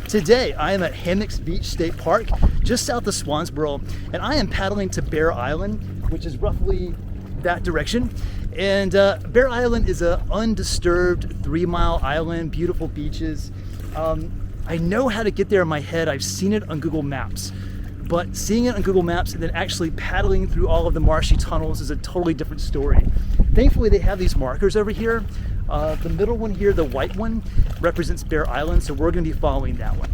Today, I am at Hammocks Beach State Park, just south of Swansboro, and I am paddling to Bear Island, which is roughly that direction. And Bear Island is an undisturbed 3-mile island, beautiful beaches. I know how to get there in my head. I've seen it on Google Maps. But seeing it on Google Maps and then actually paddling through all of the marshy tunnels is a totally different story. Thankfully, they have these markers over here. The middle one here, the white one, represents Bear Island, so we're going to be following that one.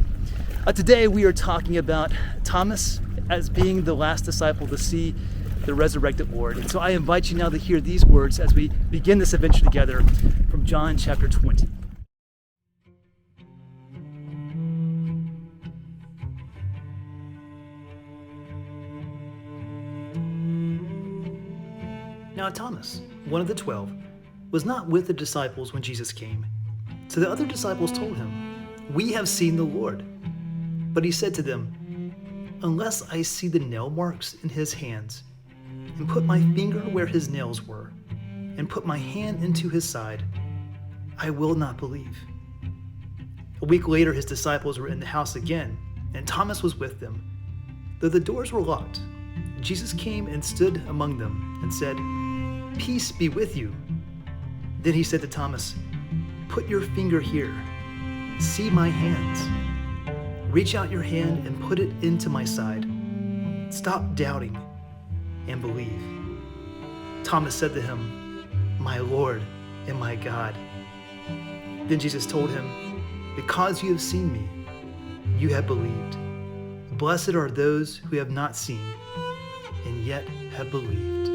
Today, we are talking about Thomas as being the last disciple to see the resurrected Lord. And so I invite you now to hear these words as we begin this adventure together from John chapter 20. Now Thomas, one of the 12, was not with the disciples when Jesus came. So the other disciples told him, "We have seen the Lord." But he said to them, "Unless I see the nail marks in his hands, and put my finger where his nails were, and put my hand into his side, I will not believe." A week later, his disciples were in the house again, and Thomas was with them. Though the doors were locked, Jesus came and stood among them and said, "Peace be with you." Then he said to Thomas, "Put your finger here. See my hands. Reach out your hand and put it into my side. Stop doubting and believe." Thomas said to him, "My Lord and my God." Then Jesus told him, "Because you have seen me, you have believed. Blessed are those who have not seen and yet have believed."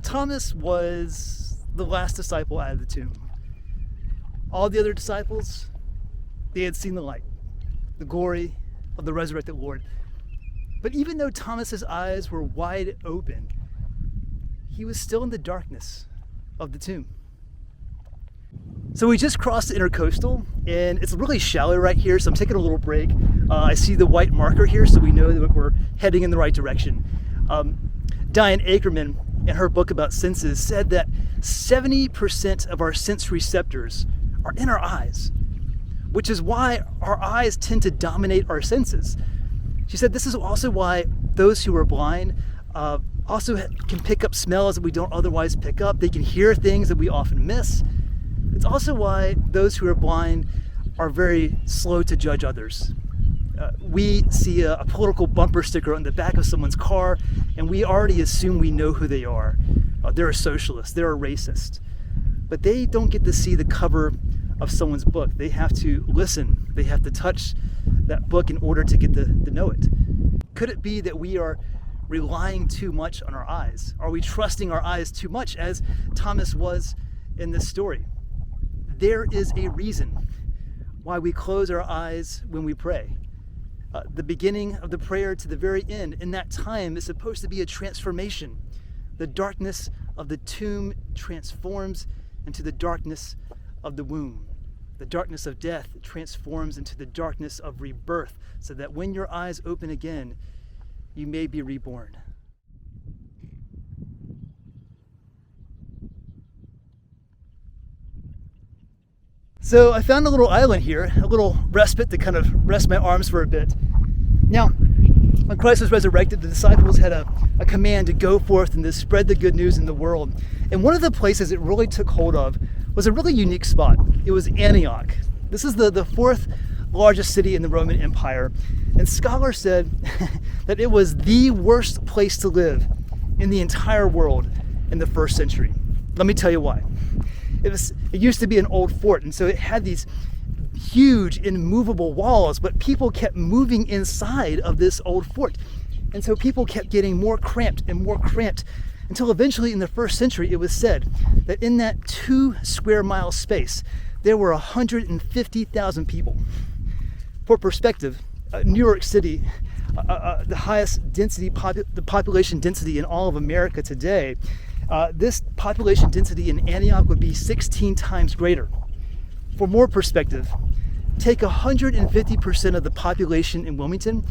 Thomas was the last disciple out of the tomb. All the other disciples, they had seen the light, the glory of the resurrected Lord. But even though Thomas's eyes were wide open, he was still in the darkness of the tomb. So we just crossed the intercoastal, and it's really shallow right here, so I'm taking a little break. I see the white marker here, so we know that we're heading in the right direction. Diane Ackerman, in her book about senses, said that 70% of our sense receptors are in our eyes, which is why our eyes tend to dominate our senses. She said this is also why those who are blind also can pick up smells that we don't otherwise pick up. They can hear things that we often miss. It's also why those who are blind are very slow to judge others. We see a political bumper sticker on the back of someone's car, and we already assume we know who they are. They're a socialist, they're a racist. But they don't get to see the cover of someone's book. They have to listen, they have to touch that book in order to get to know it. Could it be that we are relying too much on our eyes? Are we trusting our eyes too much, as Thomas was in this story? There is a reason why we close our eyes when we pray. The beginning of the prayer to the very end, in that time, is supposed to be a transformation. The darkness of the tomb transforms into the darkness of the womb. The darkness of death transforms into the darkness of rebirth, so that when your eyes open again, you may be reborn. So I found a little island here, a little respite to kind of rest my arms for a bit. Now, when Christ was resurrected, the disciples had a command to go forth and to spread the good news in the world. And one of the places it really took hold of was a really unique spot. It was Antioch. This is the fourth largest city in the Roman Empire. And scholars said that it was the worst place to live in the entire world in the first century. Let me tell you why. It used to be an old fort, and so it had these huge immovable walls, but people kept moving inside of this old fort. And so people kept getting more cramped until eventually in the first century it was said that in that 2 square mile space there were 150,000 people. For perspective, New York City, the highest density, the population density in all of America today, this population density in Antioch would be 16 times greater. For more perspective, take 150% of the population in Wilmington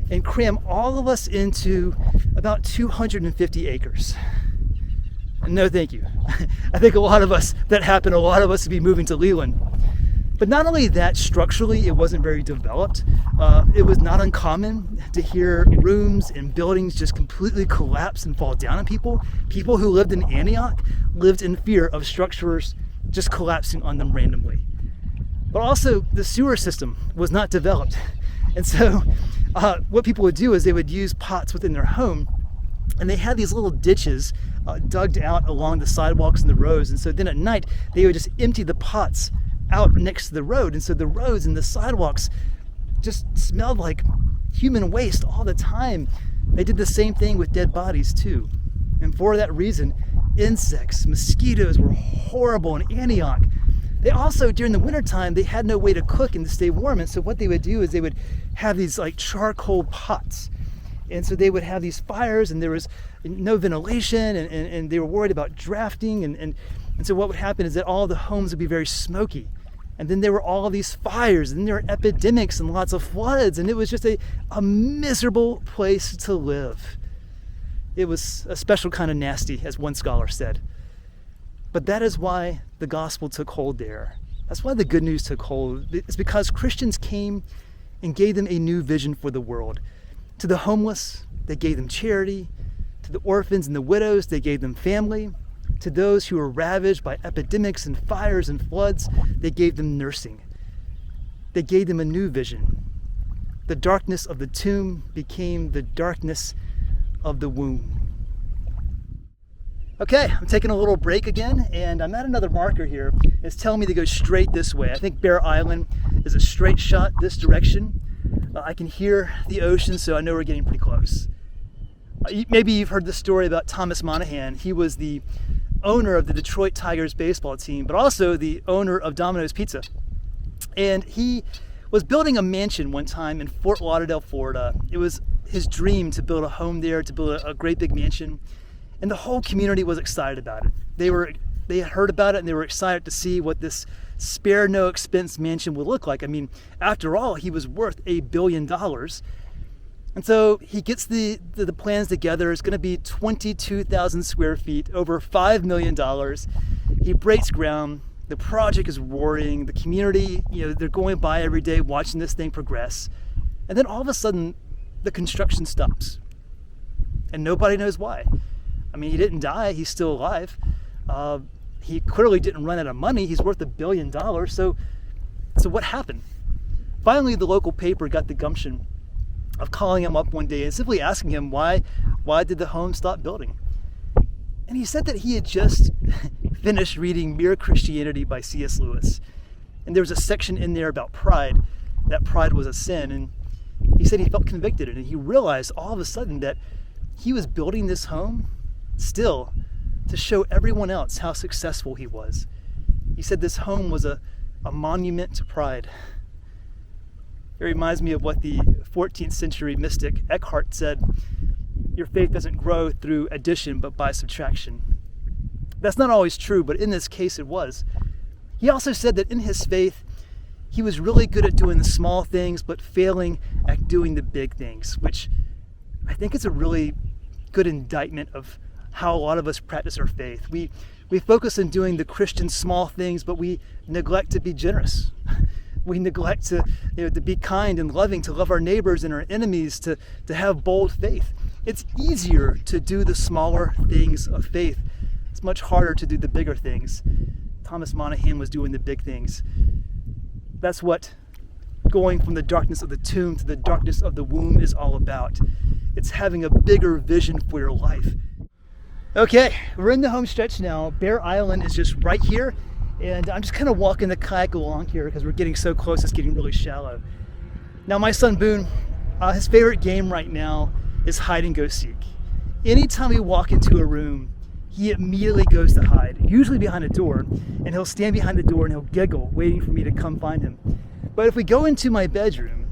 and cram all of us into about 250 acres. No, thank you. I think a lot of us would be moving to Leland. But not only that, structurally, it wasn't very developed. It was not uncommon to hear rooms and buildings just completely collapse and fall down on people. People who lived in Antioch lived in fear of structures just collapsing on them randomly. But also, the sewer system was not developed. And so what people would do is they would use pots within their home, and they had these little ditches dug out along the sidewalks and the roads. And so then at night, they would just empty the pots out next to the road. And so the roads and the sidewalks just smelled like human waste all the time. They did the same thing with dead bodies too. And for that reason, insects, mosquitoes were horrible in Antioch. They also, during the wintertime, they had no way to cook and to stay warm. And so what they would do is they would have these like charcoal pots. And so they would have these fires, and there was no ventilation, and they were worried about drafting. And so what would happen is that all the homes would be very smoky. And then there were all of these fires, and there were epidemics and lots of floods. And it was just a miserable place to live. It was a special kind of nasty, as one scholar said. But that is why the gospel took hold there. That's why the good news took hold. It's because Christians came and gave them a new vision for the world. To the homeless, they gave them charity. To the orphans and the widows, they gave them family. To those who were ravaged by epidemics and fires and floods, they gave them nursing. They gave them a new vision. The darkness of the tomb became the darkness of the womb. Okay, I'm taking a little break again, and I'm at another marker here. It's telling me to go straight this way. I think Bear Island is a straight shot this direction. I can hear the ocean, so I know we're getting pretty close. Maybe you've heard the story about Thomas Monahan. He was the owner of the Detroit Tigers baseball team, but also the owner of Domino's Pizza. And he was building a mansion one time in Fort Lauderdale, Florida. It was his dream to build a home there, to build a great big mansion. And the whole community was excited about it. They had heard about it, and they were excited to see what this spare no expense mansion would look like. I mean, after all, he was worth $1 billion. And so he gets the plans together. It's going to be 22,000 square feet, over $5 million. He breaks ground. The project is roaring. The community, they're going by every day watching this thing progress. And then all of a sudden, the construction stops. And nobody knows why. I mean, he didn't die. He's still alive. He clearly didn't run out of money. He's worth $1 billion. So what happened? Finally, the local paper got the gumption of calling him up one day and simply asking him why did the home stop building? And he said that he had just finished reading Mere Christianity by C.S. Lewis. And there was a section in there about pride, that pride was a sin. And he said he felt convicted, and he realized all of a sudden that he was building this home still to show everyone else how successful he was. He said this home was a monument to pride. It reminds me of what the 14th century mystic Eckhart said: your faith doesn't grow through addition but by subtraction. That's not always true, but in this case it was. He also said that in his faith, he was really good at doing the small things but failing at doing the big things, which I think is a really good indictment of how a lot of us practice our faith. We focus on doing the Christian small things, but we neglect to be generous. We neglect to be kind and loving, to love our neighbors and our enemies, to have bold faith. It's easier to do the smaller things of faith. It's much harder to do the bigger things. Thomas Monahan was doing the big things. That's what going from the darkness of the tomb to the darkness of the womb is all about. It's having a bigger vision for your life. Okay, we're in the home stretch now. Bear Island is just right here, and I'm just kind of walking the kayak along here because we're getting so close, it's getting really shallow. Now my son Boone, his favorite game right now is hide and go seek. Anytime we walk into a room, he immediately goes to hide, usually behind a door, and he'll stand behind the door and he'll giggle, waiting for me to come find him. But if we go into my bedroom,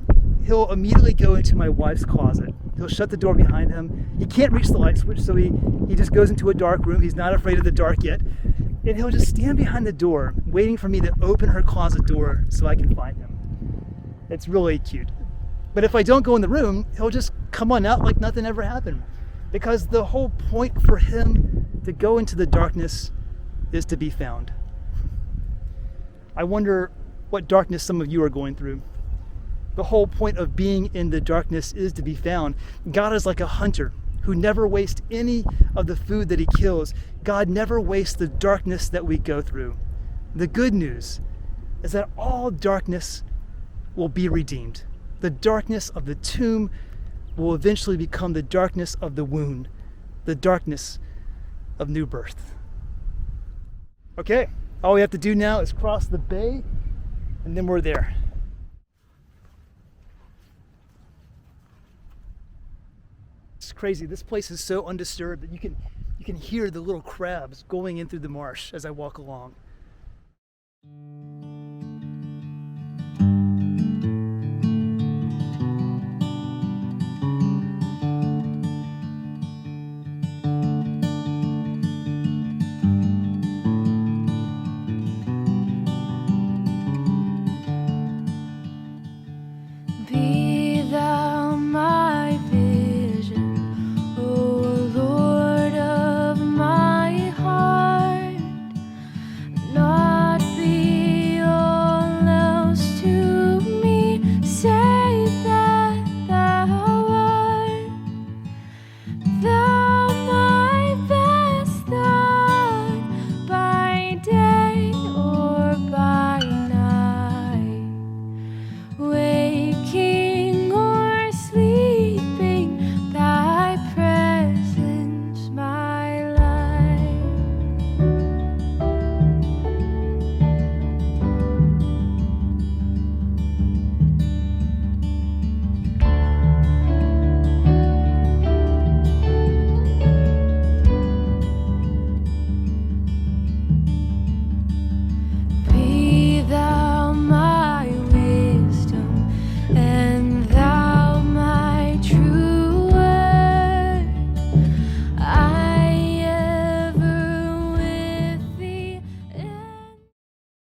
he'll immediately go into my wife's closet. He'll shut the door behind him. He can't reach the light switch, so he just goes into a dark room. He's not afraid of the dark yet. And he'll just stand behind the door, waiting for me to open her closet door so I can find him. It's really cute. But if I don't go in the room, he'll just come on out like nothing ever happened. Because the whole point for him To go into the darkness is to be found. I wonder what darkness some of you are going through. The whole point of being in the darkness is to be found. God is like a hunter who never wastes any of the food that he kills. God never wastes the darkness that we go through. The good news is that all darkness will be redeemed. The darkness of the tomb will eventually become the darkness of the womb, the darkness of new birth. Okay, all we have to do now is cross the bay, and then we're there. It's crazy. This place is so undisturbed that you can hear the little crabs going in through the marsh as I walk along.